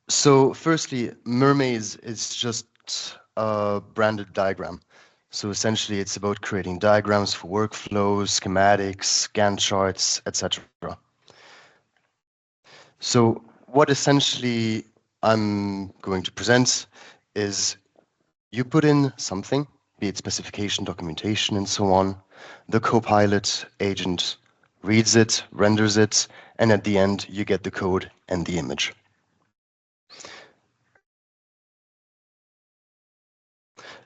So firstly, Mermaids is just a branded diagram. So essentially, it's about creating diagrams for workflows, schematics, Gantt charts, etc. So what essentially I'm going to present is you put in something, be it specification, documentation, and so on. The Copilot agent reads it, renders it, and at the end, you get the code and the image.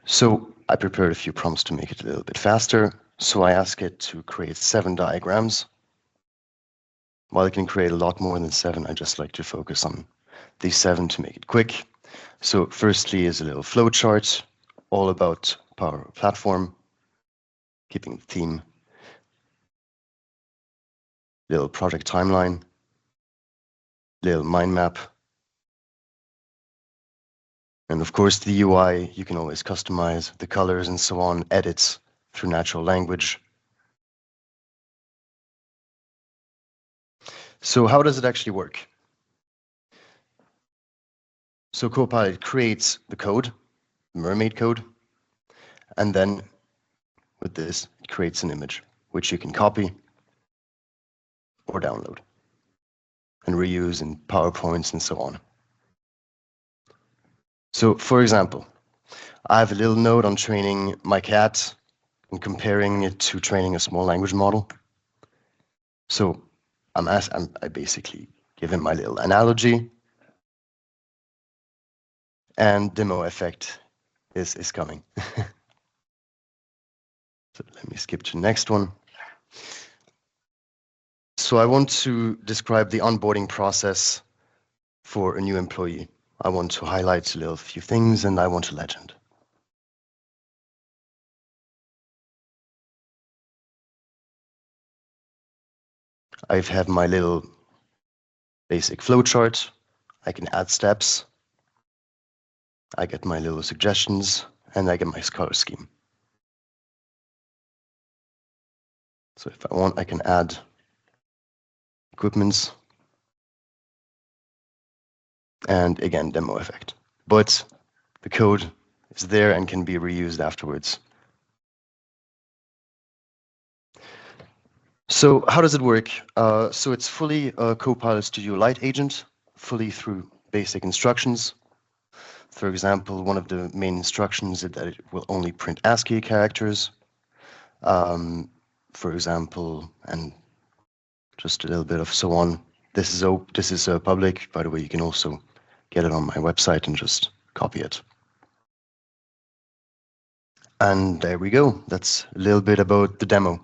So I prepared a few prompts to make it a little bit faster. So I ask it to create 7 diagrams. While it can create a lot more than 7, I just like to focus on these 7 to make it quick. So firstly is a little flowchart, all about Power Platform, keeping the theme. Little project timeline, little mind map. And of course the UI, you can always customize the colors and so on, edits through natural language. So how does it actually work? So Copilot creates the code, Mermaid code, and then with this, it creates an image, which you can copy or download and reuse in PowerPoints and so on. So for example, I have a little note on training my cat and comparing it to training a small language model. So I basically give him my little analogy, and demo effect is coming. So let me skip to the next one. So I want to describe the onboarding process for a new employee. I want to highlight a little few things, and I want a legend. I have my little basic flowchart. I can add steps. I get my little suggestions, and I get my color scheme. So if I want, I can add equipments. And again, demo effect. But the code is there and can be reused afterwards. So how does it work? So it's fully a Copilot Studio Lite agent, fully through basic instructions. For example, one of the main instructions is that it will only print ASCII characters. For example, and just a little bit of so on. This is public. By the way, you can also get it on my website and just copy it. And there we go. That's a little bit about the demo.